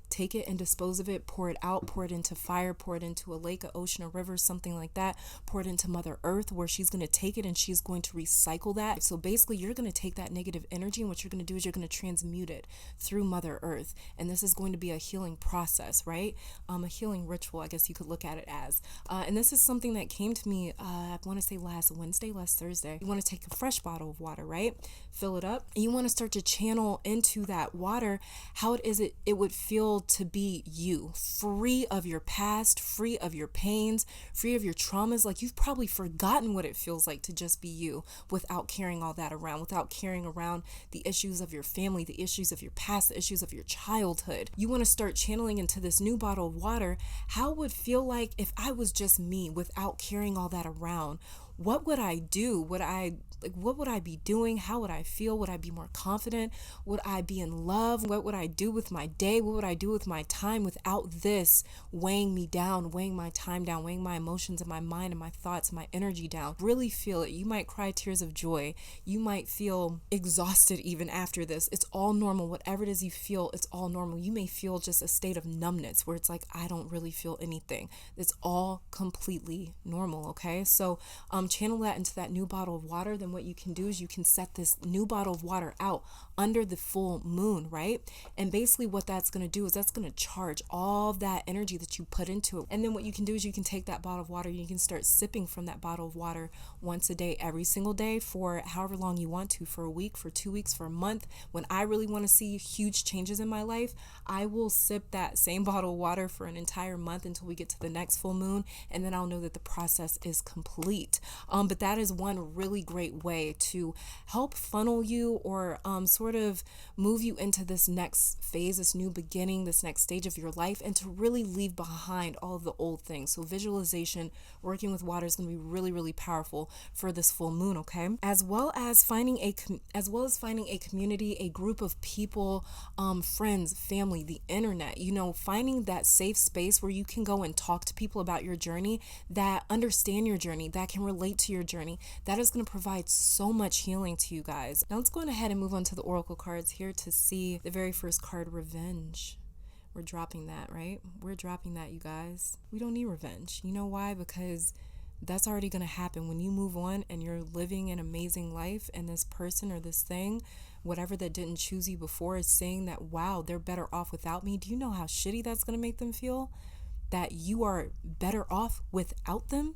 Take it and dispose of it, pour it out, pour it into fire, pour it into a lake, a ocean, a river, something like that. Pour it into Mother Earth, where she's going to take it and she's going to recycle that. So basically, you're going to take that negative energy, and what you're going to do is you're going to transmute it through Mother Earth. And this is going to be a healing process, right? A healing ritual, I guess you could look at it as. And this is something that came to me, I want to say last Thursday. You want to take a fresh bottle of water, right? Fill it up. And you want to start to channel into that water how it would feel to be you, free of your past, free of your pains, free of your traumas. Like, you've probably forgotten what it feels like to just be you without carrying all that around, without carrying around the issues of your family, the issues of your past, the issues of your childhood. You want to start channeling into this new bottle of water how it would feel like if I was just me without carrying all that around. What would I do? What would I be doing? How would I feel? Would I be more confident? Would I be in love? What would I do with my day? What would I do with my time without this weighing me down, weighing my time down, weighing my emotions and my mind and my thoughts and my energy down? Really feel it. You might cry tears of joy. You might feel exhausted even after this. It's all normal. Whatever it is you feel, it's all normal. You may feel just a state of numbness where it's like, I don't really feel anything. It's all completely normal, okay? So channel that into that new bottle of water. Then what you can do is you can set this new bottle of water out under the full moon, right? And basically what that's going to do is that's going to charge all of that energy that you put into it. And then what you can do is you can take that bottle of water, you can start sipping from that bottle of water once a day, every single day, for however long you want to, for a week, for 2 weeks, for a month. When I really want to see huge changes in my life, I will sip that same bottle of water for an entire month until we get to the next full moon, and then I'll know that the process is complete. But that is one really great way to help funnel you or sort of move you into this next phase, this new beginning, this next stage of your life, and to really leave behind all of the old things. So visualization, working with water is going to be really, really powerful for this full moon, okay? As well as finding a community, a group of people, friends, family, the internet, finding that safe space where you can go and talk to people about your journey, that understand your journey, that can relate to your journey. That is going to provide so much healing to you guys. Now let's go ahead and move on to the oracle cards here to see the very first card, revenge. We're dropping that, right? We're dropping that, you guys. We don't need revenge. You know why? Because that's already going to happen when you move on and you're living an amazing life, and this person or this thing, whatever that didn't choose you before, is saying that, wow, they're better off without me. Do you know how shitty that's going to make them feel? That you are better off without them?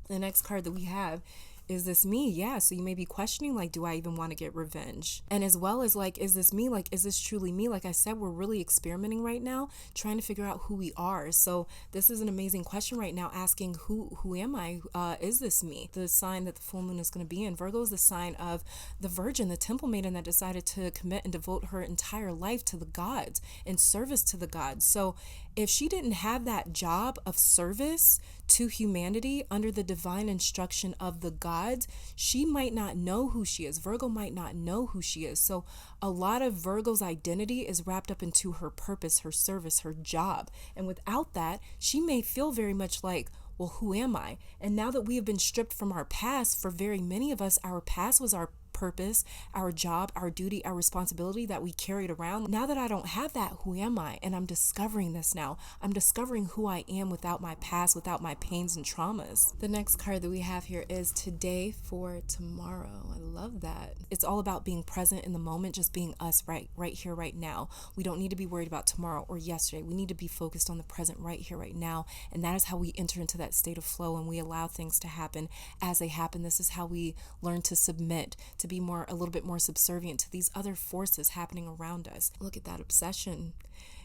The next card that we have, is this me? Yeah. So you may be questioning, like, do I even want to get revenge? And as well as, like, is this me? Like, is this truly me? Like I said, we're really experimenting right now, trying to figure out who we are. So this is an amazing question right now, asking who am I? Is this me? The sign that the full moon is going to be in. Virgo is the sign of the virgin, the temple maiden that decided to commit and devote her entire life to the gods, in service to the gods. So if she didn't have that job of service to humanity under the divine instruction of the gods, she might not know who she is. Virgo might not know who she is. So a lot of Virgo's identity is wrapped up into her purpose, her service, her job. And without that, she may feel very much like, well, who am I? And now that we have been stripped from our past, for very many of us, our past was our purpose, our job, our duty, our responsibility that we carried around. Now that I don't have that, who am I? And I'm discovering this now. I'm discovering who I am without my past, without my pains and traumas. The next card that we have here is today for tomorrow. I love that. It's all about being present in the moment, just being us right here, right now. We don't need to be worried about tomorrow or yesterday. We need to be focused on the present right here, right now. And that is how we enter into that state of flow, and we allow things to happen as they happen. This is how we learn to submit, to be a little bit more subservient to these other forces happening around us. Look at that obsession.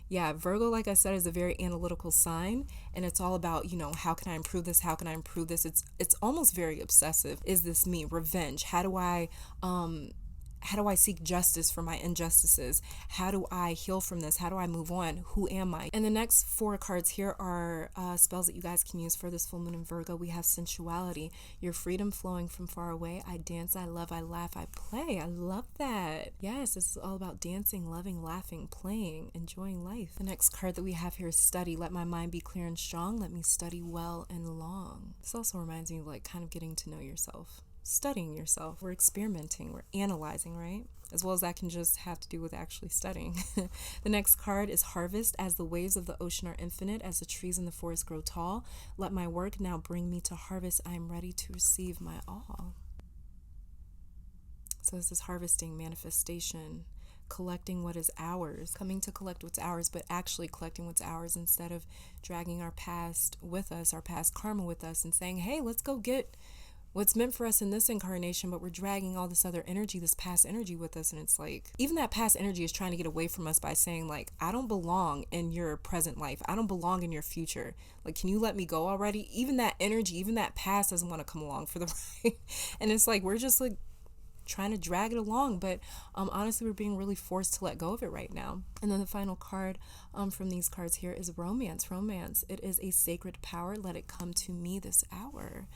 Yeah, Virgo, like I said, is a very analytical sign, and it's all about, how can I improve this? How can I improve this? It's almost very obsessive. Is this me? Revenge. How do I seek justice for my injustices? How do I heal from this? How do I move on? Who am I? And the next 4 cards here are spells that you guys can use for this full moon in Virgo. We have sensuality, your freedom flowing from far away. I dance, I love, I laugh, I play. I love that. Yes, this is all about dancing, loving, laughing, playing, enjoying life. The next card that we have here is study. Let my mind be clear and strong. Let me study well and long. This also reminds me of kind of getting to know yourself. Studying yourself. We're experimenting, we're analyzing, right? as well as that can just have to do with actually studying. The next card is Harvest. As the waves of the ocean are infinite, as the trees in the forest grow tall, let my work now bring me to harvest. I am ready to receive my all. So this is harvesting, manifestation, collecting what is ours, coming to collect what's ours, but actually collecting what's ours instead of dragging our past with us, our past karma with us, and saying, hey, let's go get what's meant for us in this incarnation, but we're dragging all this other energy, this past energy with us. And it's like, even that past energy is trying to get away from us by saying, like, I don't belong in your present life. I don't belong in your future. Like, can you let me go already? Even that energy, even that past doesn't want to come along for the ride. And it's like, we're just like trying to drag it along, but honestly, we're being really forced to let go of it right now. And then the final card from these cards here is Romance. Romance, it is a sacred power. Let it come to me this hour.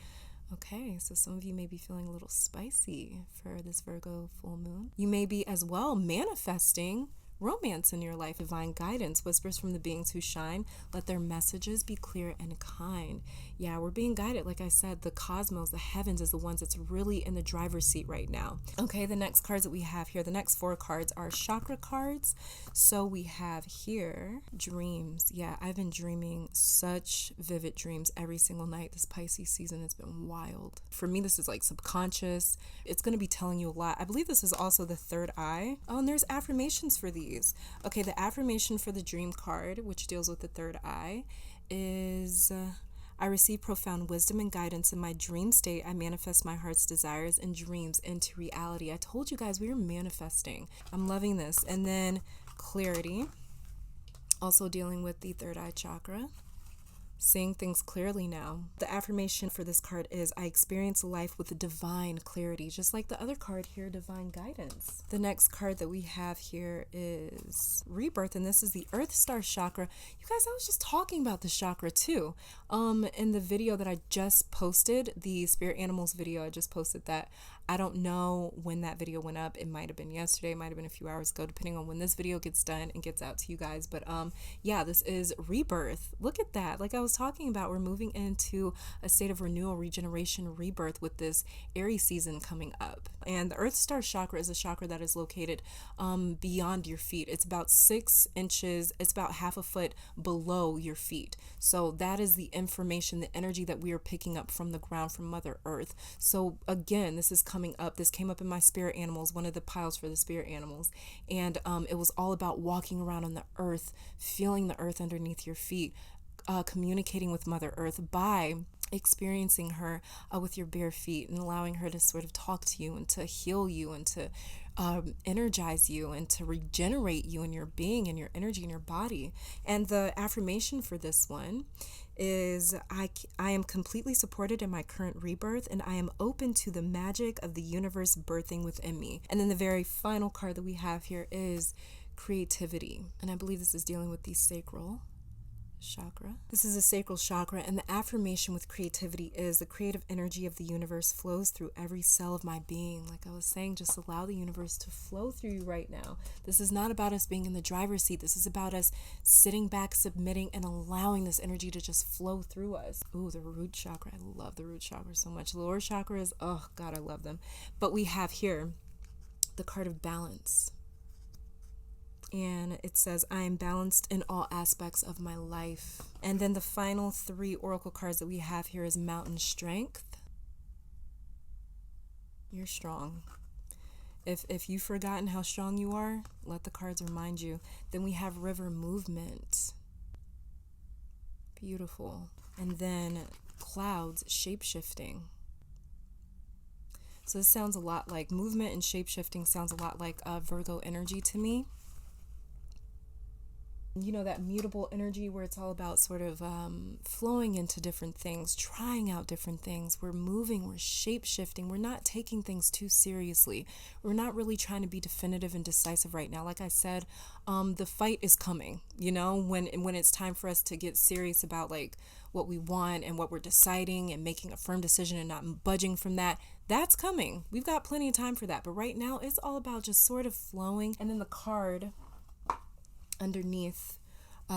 Okay, so some of you may be feeling a little spicy for this Virgo full moon. You may be as well manifesting romance in your life. Divine guidance, whispers from the beings who shine. Let their messages be clear and kind. Yeah, we're being guided. Like I said, the cosmos, the heavens is the ones that's really in the driver's seat right now. Okay, the next cards that we have here, the next 4 cards are chakra cards. So we have here dreams. Yeah, I've been dreaming such vivid dreams every single night. This Pisces season has been wild. For me, this is like subconscious. It's going to be telling you a lot. I believe this is also the third eye. Oh, and there's affirmations for these. Okay, the affirmation for the dream card, which deals with the third eye, is I receive profound wisdom and guidance in my dream state. I manifest my heart's desires and dreams into reality. I told you guys we were manifesting. I'm loving this. And then clarity, also dealing with the third eye chakra. Seeing things clearly now. The affirmation for this card is I experience life with divine clarity, just like the other card here, divine guidance. The next card that we have here is Rebirth, and this is the Earth Star chakra. You guys, I was just talking about this chakra too. In the video that I just posted, the Spirit Animals video, I just posted that. I don't know when that video went up. It might have been yesterday, it might have been a few hours ago, depending on when this video gets done and gets out to you guys. But yeah, this is rebirth. Look at that. Like I was talking about, we're moving into a state of renewal, regeneration, rebirth with this Aries season coming up. And the Earth Star chakra is a chakra that is located beyond your feet. It's about 6 inches, it's about half a foot below your feet. So that is the information, the energy that we are picking up from the ground, from Mother Earth. So again, this is coming up. This came up in my spirit animals, one of the piles for the spirit animals. And it was all about walking around on the earth, feeling the earth underneath your feet, communicating with Mother Earth by experiencing her with your bare feet and allowing her to sort of talk to you and to heal you and to energize you and to regenerate you and your being and your energy and your body. And the affirmation for this one is I am completely supported in my current rebirth, and I am open to the magic of the universe birthing within me. And then the very final card that we have here is creativity, and I believe this is dealing with the sacral chakra. This is a sacral chakra, and the affirmation with creativity is the creative energy of the universe flows through every cell of my being. Like I was saying, just allow the universe to flow through you right now. This is not about us being in the driver's seat. This is about us sitting back, submitting, and allowing this energy to just flow through us. Ooh, the root chakra. I love the root chakra so much. The lower chakra is, oh God, I love them. But we have here the card of balance. And it says, I am balanced in all aspects of my life. And then the final 3 oracle cards that we have here is Mountain Strength. You're strong. If you've forgotten how strong you are, let the cards remind you. Then we have River Movement. Beautiful. And then Clouds, shape-shifting. So this sounds a lot like movement, and shape-shifting sounds a lot like Virgo energy to me. You know, that mutable energy where it's all about sort of flowing into different things, trying out different things. We're moving, we're shape-shifting. We're not taking things too seriously. We're not really trying to be definitive and decisive right now. Like I said, the fight is coming, you know, when it's time for us to get serious about like what we want and what we're deciding and making a firm decision and not budging from that. That's coming. We've got plenty of time for that. But right now, it's all about just sort of flowing. And then the card underneath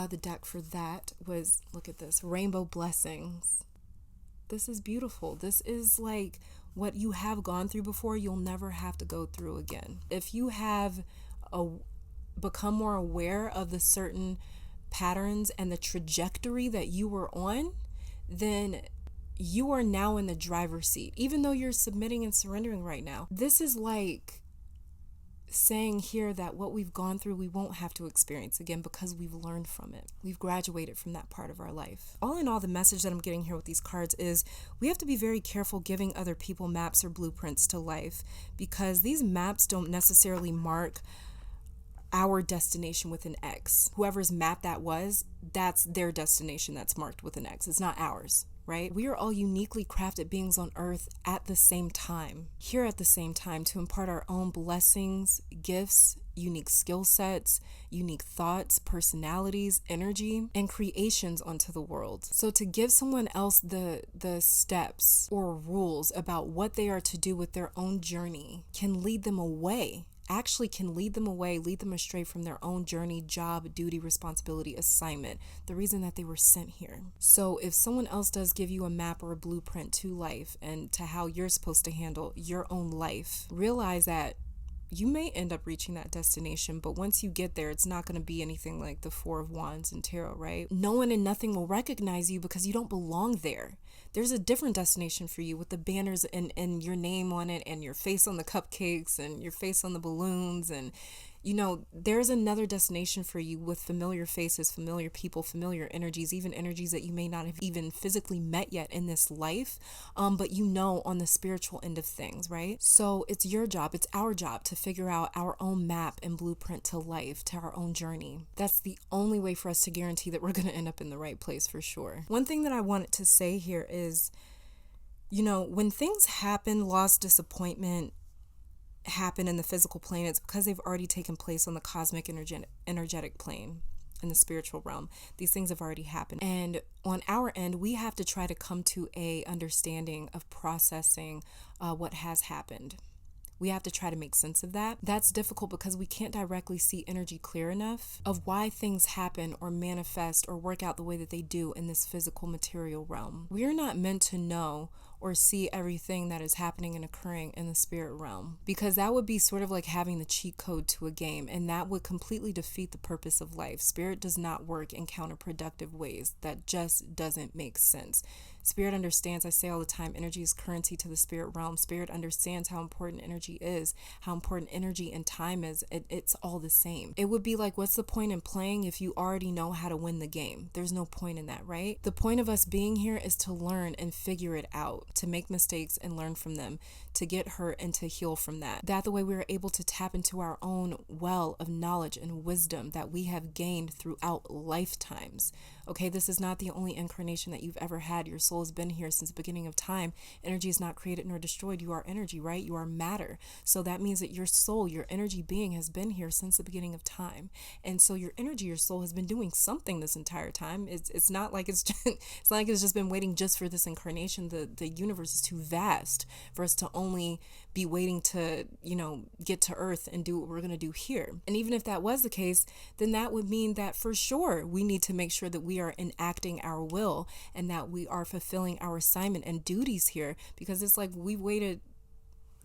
the deck for that was, look at this, Rainbow Blessings. This is beautiful. This is like What you have gone through before, you'll never have to go through again. If you have become more aware of the certain patterns and the trajectory that you were on, then you are now in the driver's seat, even though you're submitting and surrendering right now. This is like saying here that what we've gone through, we won't have to experience again because we've learned from it. We've graduated from that part of our life. All in all, the message that I'm getting here with these cards is we have to be very careful giving other people maps or blueprints to life, because these maps don't necessarily mark our destination with an X. Whoever's map that was, that's their destination that's marked with an X. It's not ours. Right? We are all uniquely crafted beings on earth at the same time, here at the same time, to impart our own blessings, gifts, unique skill sets, unique thoughts, personalities, energy, and creations onto the world. So to give someone else the steps or rules about what they are to do with their own journey can lead them away. Actually can lead them away, lead them astray from their own journey, job, duty, responsibility, assignment, the reason that they were sent here. So if someone else does give you a map or a blueprint to life and to how you're supposed to handle your own life, realize that you may end up reaching that destination, but once you get there, it's not going to be anything like the Four of Wands in tarot, right? No one and nothing will recognize you because you don't belong there. There's a different destination for you with the banners and your name on it and your face on the cupcakes and your face on the balloons. And, you know, there's another destination for you with familiar faces, familiar people, familiar energies, even energies that you may not have even physically met yet in this life, but you know, on the spiritual end of things, right? So it's your job, it's our job to figure out our own map and blueprint to life, to our own journey. That's the only way for us to guarantee that we're going to end up in the right place for sure. One thing that I wanted to say here is, you know, when things happen, loss, disappointment, happen in the physical plane, it's because they've already taken place on the cosmic energetic plane, in the spiritual realm. These things have already happened, and on our end we have to try to come to a understanding of processing what has happened. We have to try to make sense of that. That's difficult because we can't directly see energy clear enough of why things happen or manifest or work out the way that they do in this physical material realm. We are not meant to know or see everything that is happening and occurring in the spirit realm, because that would be sort of like having the cheat code to a game, and that would completely defeat the purpose of life. Spirit does not work in counterproductive ways. That just doesn't make sense. Spirit understands, I say all the time, energy is currency to the spirit realm. Spirit understands how important energy is, how important energy and time is. It's all the same. It would be like, what's the point in playing if you already know how to win the game? There's no point in that, right? The point of us being here is to learn and figure it out, to make mistakes and learn from them, to get hurt and to heal from that. That the way we are able to tap into our own well of knowledge and wisdom that we have gained throughout lifetimes. Okay, this is not the only incarnation that you've ever had. Your soul has been here since the beginning of time. Energy is not created nor destroyed. You are energy, right? You are matter. So that means that your soul, your energy being, has been here since the beginning of time. And so your energy, your soul, has been doing something this entire time. It's not like it's just, it's not like it's just been waiting just for this incarnation. The universe is too vast for us to only be waiting to, you know, get to earth and do what we're going to do here. And even if that was the case, then that would mean that for sure we need to make sure that we are enacting our will and that we are fulfilling our assignment and duties here, because it's like we waited,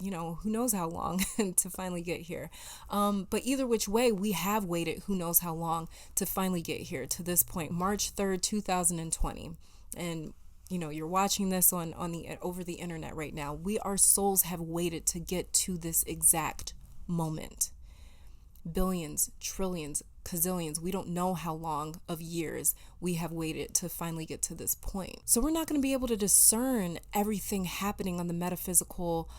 you know, who knows how long to finally get here. But either which way, we have waited who knows how long to finally get here to this point, March 3rd, 2020. And you know, you're watching this on the over the internet right now. Our souls have waited to get to this exact moment. Billions, trillions, gazillions, we don't know how long of years we have waited to finally get to this point. So we're not going to be able to discern everything happening on the metaphysical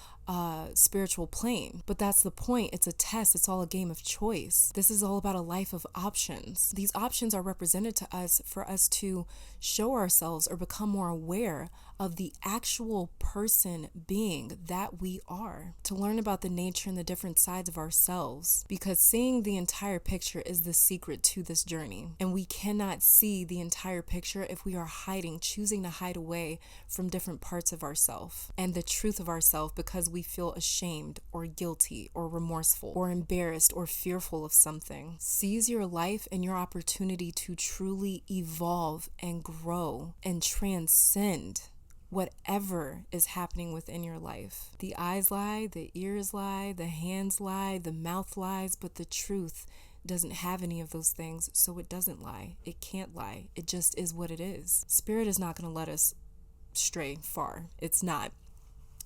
spiritual plane. But that's the point. It's a test. It's all a game of choice. This is all about a life of options. These options are represented to us for us to show ourselves or become more aware of the actual person being that we are, to learn about the nature and the different sides of ourselves, because seeing the entire picture is the secret to this journey. And we cannot see the entire picture if we are hiding, choosing to hide away from different parts of ourselves and the truth of ourselves, because we feel ashamed or guilty or remorseful or embarrassed or fearful of something. Seize your life and your opportunity to truly evolve and grow and transcend whatever is happening within your life. The eyes lie, the ears lie, the hands lie, the mouth lies, but the truth doesn't have any of those things, so it doesn't lie. It can't lie. It just is what it is. Spirit is not going to let us stray far. It's not.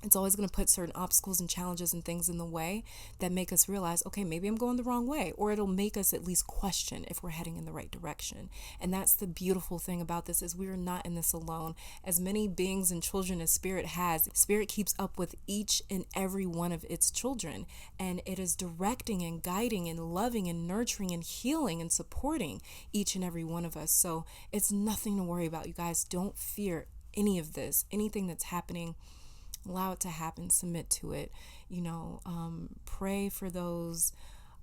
It's always going to put certain obstacles and challenges and things in the way that make us realize, okay, maybe I'm going the wrong way, or it'll make us at least question if we're heading in the right direction. And that's the beautiful thing about this, is we are not in this alone. As many beings and children as Spirit has, Spirit keeps up with each and every one of its children, and it is directing and guiding and loving and nurturing and healing and supporting each and every one of us. So it's nothing to worry about, you guys. Don't fear any of this, anything that's happening. Allow it to happen, submit to it, pray for those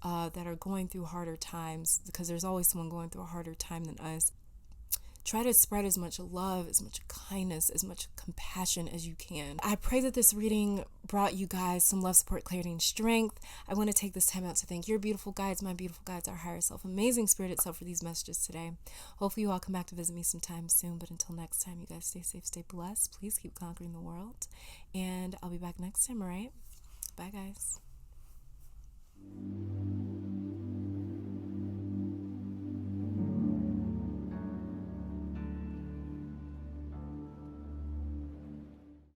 that are going through harder times, because there's always someone going through a harder time than us. Try to spread as much love, as much kindness, as much compassion as you can. I pray that this reading brought you guys some love, support, clarity, and strength. I want to take this time out to thank your beautiful guides, my beautiful guides, our higher self, amazing Spirit itself, for these messages today. Hopefully you all come back to visit me sometime soon, but until next time, you guys stay safe, stay blessed. Please keep conquering the world, and I'll be back next time, all right? Bye, guys.